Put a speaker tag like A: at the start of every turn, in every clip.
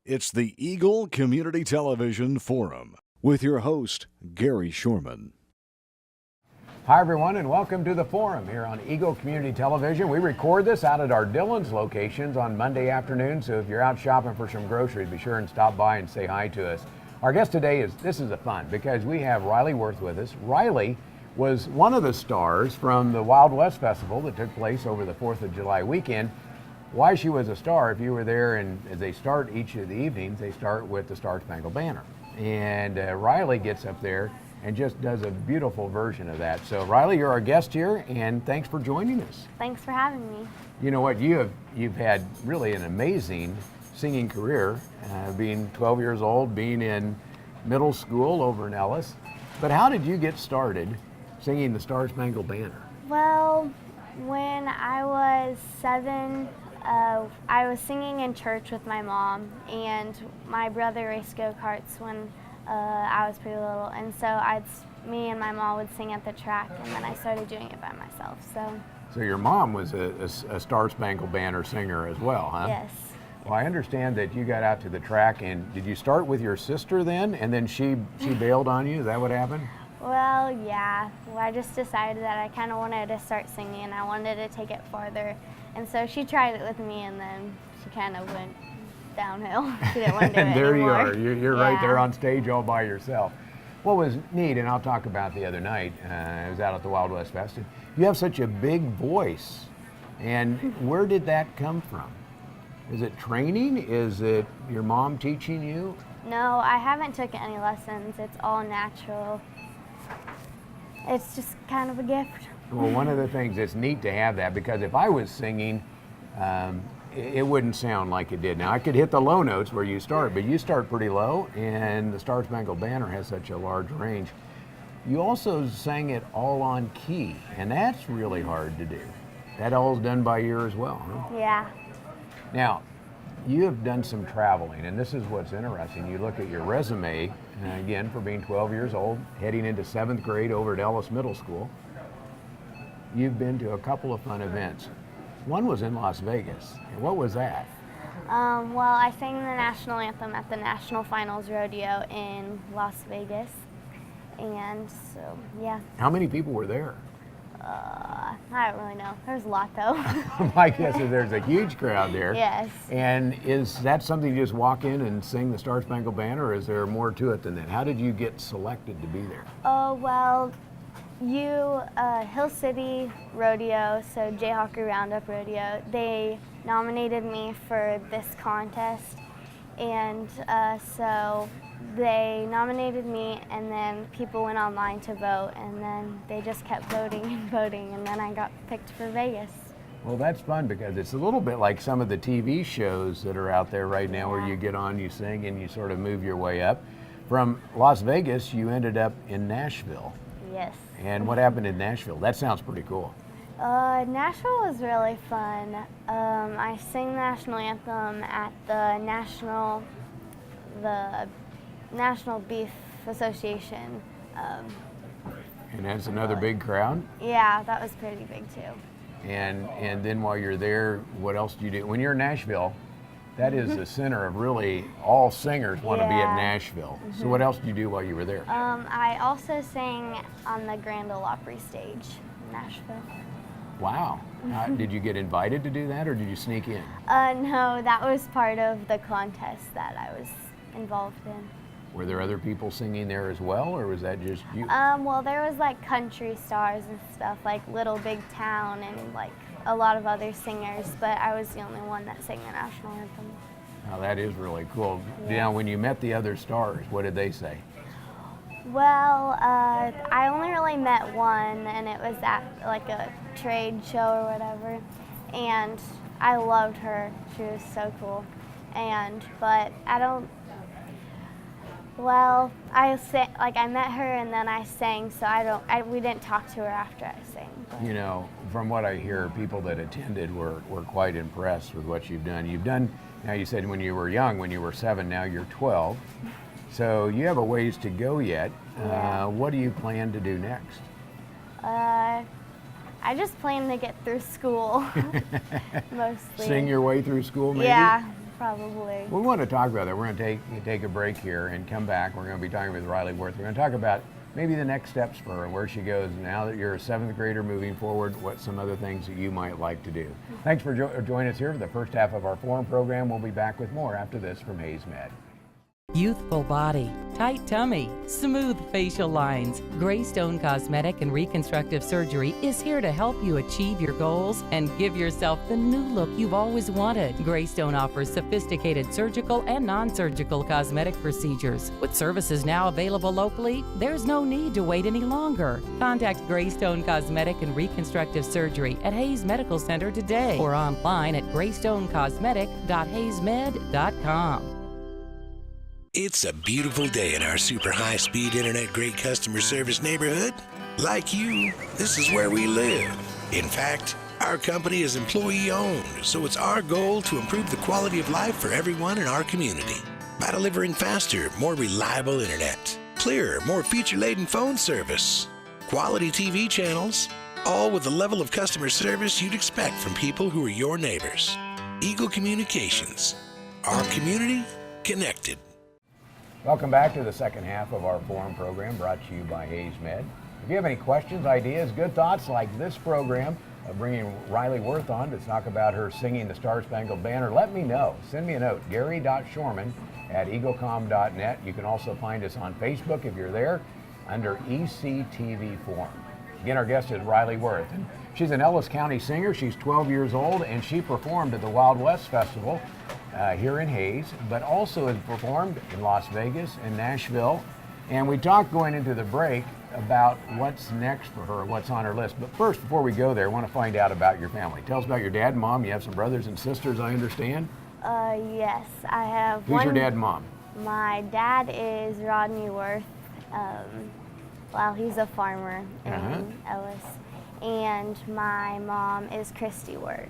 A: It's the Eagle Community Television Forum with your host, Gary Shorman.
B: Hi, everyone, and welcome to the Forum here on Eagle Community Television. We record this out at our Dillon's locations on Monday afternoon, so if you're out shopping for some groceries, be sure and stop by and say hi to us. Our guest today is a fun because we have Rylee Werth with us. Rylee was one of the stars from the Wild West Festival that took place over the 4th of July weekend. Why she was a star, if you were there, and as they start each of the evenings, they start with the Star Spangled Banner. And Rylee gets up there and just does a beautiful version of that. So Rylee, you're our guest here, and thanks for joining us.
C: Thanks for having me.
B: You know what, you've had really an amazing singing career, being 12 years old, being in middle school over in Ellis. But how did you get started singing the Star Spangled Banner?
C: Well, when I was 7, I was singing in church with my mom, and my brother raced go-karts when I was pretty little, and so me and my mom would sing at the track, and then I started doing it by myself. So
B: your mom was a Star Spangled Banner singer as well, huh?
C: Yes.
B: Well, I understand that you got out to the track, and did you start with your sister then, and then she bailed on you? Is that what happened?
C: Well, yeah. Well, I just decided that I kind of wanted to start singing, and I wanted to take it farther. And so she tried it with me, and then she kind of went downhill. She didn't want to do it
B: And there
C: anymore.
B: you are. You're right there on stage all by yourself. What was neat, and I'll talk about the other night, I was out at the Wild West Fest. You have such a big voice. And where did that come from? Is it training? Is it your mom teaching you?
C: No, I haven't taken any lessons. It's all natural. It's just kind of a gift.
B: Well, one of the things that's neat to have that, because if I was singing, it wouldn't sound like it did. Now, I could hit the low notes where you start, but you start pretty low, and the Star Spangled Banner has such a large range. You also sang it all on key, and that's really hard to do. That all is done by ear as well, huh?
C: Yeah.
B: Now, you have done some traveling, and this is what's interesting. You look at your resume, again, for being 12 years old, heading into 7th grade over at Ellis Middle School. You've been to a couple of fun events. One was in Las Vegas. What was that?
C: Well, I sang the national anthem at the National Finals Rodeo in Las Vegas. And so, yeah.
B: How many people were there?
C: I don't really know. There's a lot, though.
B: My guess is there's a huge crowd there.
C: Yes.
B: And is that something you just walk in and sing the Star Spangled Banner, or is there more to it than that? How did you get selected to be there?
C: Oh, well, Hill City Rodeo, so Jayhawker Roundup Rodeo, they nominated me for this contest, and so they nominated me, and then people went online to vote, and then they just kept voting and voting, and then I got picked for Vegas.
B: Well, that's fun because it's a little bit like some of the TV shows that are out there right now, where you get on, you sing, and you sort of move your way up. From Las Vegas, you ended up in Nashville.
C: Yes.
B: And what happened in Nashville? That sounds pretty cool.
C: Nashville was really fun. I sang the national anthem at the National Beef Association.
B: And that's another big crowd?
C: Yeah, that was pretty big too.
B: And then while you're there, what else do you do? When you're in Nashville, that is the center of really all singers want to be at Nashville. So what else did you do while you were there?
C: I also sang on the Grand Ole Opry stage in Nashville.
B: Wow. Did you get invited to do that, or did you sneak in?
C: No, that was part of the contest that I was involved in.
B: Were there other people singing there as well, or was that just you?
C: Well, there was like country stars and stuff, like Little Big Town and like a lot of other singers, but I was the only one that sang the national anthem.
B: Now that is really cool. Now, when you met the other stars, what did they say?
C: Well, I only really met one, and it was at like a trade show or whatever, and I loved her. She was so cool. But I don't. Well, I met her and then I sang, so we didn't talk to her after I sang. But.
B: You know, from what I hear, people that attended were quite impressed with what you've done. You've done, now you said when you were young, when you were 7, now you're 12. So you have a ways to go yet.
C: Yeah.
B: What do you plan to do next?
C: I just plan to get through school, mostly.
B: Sing your way through school, maybe?
C: Yeah, Probably.
B: We want to talk about that. We're going to take a break here and come back. We're going to be talking with Rylee Werth. We're going to talk about maybe the next steps for her, where she goes now that you're a 7th grader moving forward, what some other things that you might like to do. Thanks for joining us here for the first half of our forum program. We'll be back with more after this from Hayes Med.
D: Youthful body, tight tummy, smooth facial lines. Greystone Cosmetic and Reconstructive Surgery is here to help you achieve your goals and give yourself the new look you've always wanted. Greystone offers sophisticated surgical and non-surgical cosmetic procedures. With services now available locally, there's no need to wait any longer. Contact Greystone Cosmetic and Reconstructive Surgery at Hayes Medical Center today or online at greystonecosmetic.hayesmed.com.
E: It's a beautiful day in our super high-speed internet great customer service neighborhood. Like you, this is where we live. In fact, our company is employee-owned, so it's our goal to improve the quality of life for everyone in our community by delivering faster, more reliable internet, clearer, more feature-laden phone service, quality TV channels, all with the level of customer service you'd expect from people who are your neighbors. Eagle Communications. Our community connected.
B: Welcome back to the second half of our forum program brought to you by Hayes Med. If you have any questions, ideas, good thoughts like this program of bringing Rylee Werth on to talk about her singing the Star Spangled Banner, let me know. Send me a note, gary.shorman@eaglecom.net. You can also find us on Facebook if you're there under ECTV Forum. Again, our guest is Rylee Werth. And she's an Ellis County singer. She's 12 years old, and she performed at the Wild West Festival here in Hayes, but also has performed in Las Vegas and Nashville. And we talked going into the break about what's next for her, what's on her list. But first, before we go there, I want to find out about your family. Tell us about your dad and mom. You have some brothers and sisters, I understand.
C: Yes, I have
B: Who's your dad and mom?
C: My dad is Rodney Werth. He's a farmer in Ellis. And my mom is Christy Werth.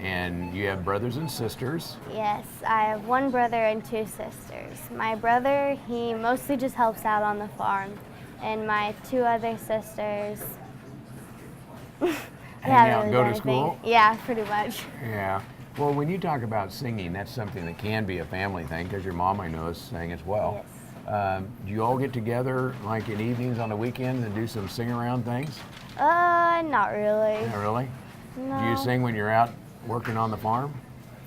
B: And you have brothers and sisters.
C: Yes, I have one brother and 2 sisters. My brother, he mostly just helps out on the farm. And my 2 other sisters,
B: Hang out and go to school?
C: Yeah, pretty much.
B: Yeah. Well, when you talk about singing, that's something that can be a family thing, because your mom, I know, is sang as well.
C: Yes.
B: Do you all get together like in evenings on the weekends and do some sing-around things?
C: Not really.
B: Not really?
C: No.
B: Do you sing when you're out working on the farm?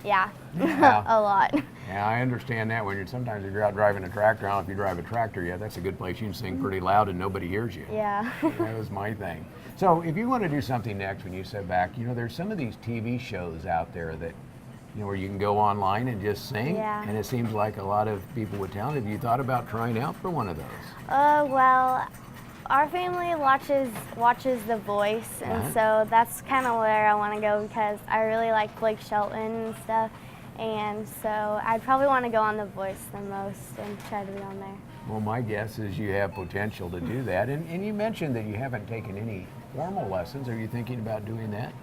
C: Yeah,
B: Yeah.
C: a lot.
B: Yeah, I understand that. Sometimes if you're out driving a tractor, I don't know if you drive a tractor yet, that's a good place. You can sing pretty loud and nobody hears you.
C: Yeah.
B: That was my thing. So if you want to do something next when you sit back, there's some of these TV shows out there that, where you can go online and just sing.
C: Yeah.
B: And it seems like a lot of people would tell. Have you thought about trying out for one of those?
C: Well, our family watches The Voice, and so that's kind of where I want to go because I really like Blake Shelton and stuff, and so I'd probably want to go on The Voice the most and try to be on there.
B: Well, my guess is you have potential to do that, and you mentioned that you haven't taken any formal lessons. Are you thinking about doing that?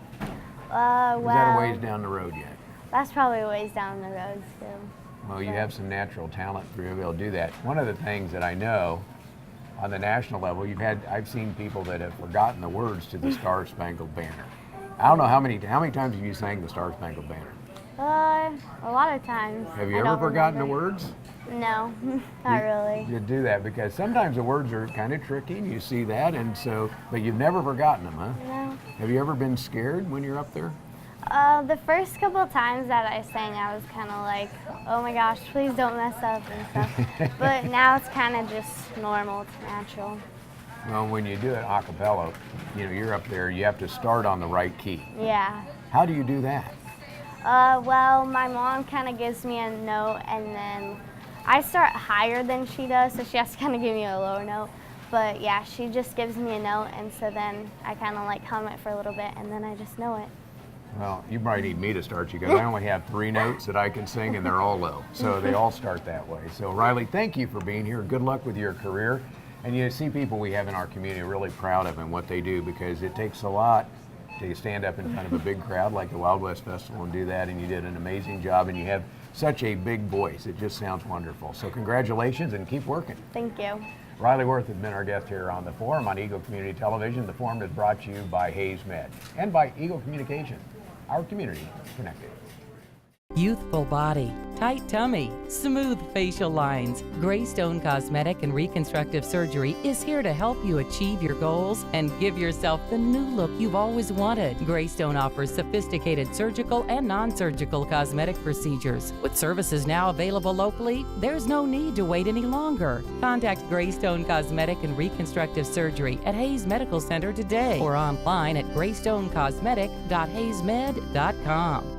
C: Well,
B: is that a ways down the road yet?
C: That's probably a ways down the road still.
B: Well, you have some natural talent for you to be able to do that. One of the things that I know on the national level, I've seen people that have forgotten the words to the Star Spangled Banner. I don't know how many times have you sang the Star Spangled Banner?
C: A lot of times.
B: Have you ever forgotten the words?
C: No, not really.
B: You do that because sometimes the words are kind of tricky, and you see that, but you've never forgotten them, huh?
C: No.
B: Have you ever been scared when you're up there?
C: The first couple of times that I sang, I was kind of like, oh my gosh, please don't mess up and stuff. But now it's kind of just normal, it's natural.
B: Well, when you do it a cappella, you're up there, you have to start on the right key.
C: Yeah.
B: How do you do that?
C: Well, my mom kind of gives me a note, and then I start higher than she does, so she has to kind of give me a lower note. But yeah, she just gives me a note, and so then I kind of like hum it for a little bit, and then I just know it.
B: Well, you probably need me to start you, because I only have 3 notes that I can sing, and they're all low. So they all start that way. So Rylee, thank you for being here. Good luck with your career. And you see people we have in our community really proud of and what they do, because it takes a lot to stand up in front of a big crowd like the Wild West Festival and do that, and you did an amazing job, and you have such a big voice. It just sounds wonderful. So congratulations and keep working.
C: Thank you.
B: Rylee Werth has been our guest here on the Forum on Eagle Community Television. The Forum is brought to you by Hayes Med and by Eagle Communications. Our community connected.
D: youthful body, tight tummy, smooth facial lines. Greystone Cosmetic and Reconstructive Surgery is here to help you achieve your goals and give yourself the new look you've always wanted. Greystone offers sophisticated surgical and non-surgical cosmetic procedures. With services now available locally, there's no need to wait any longer. Contact Greystone Cosmetic and Reconstructive Surgery at Hayes Medical Center today or online at greystonecosmetic.hayesmed.com.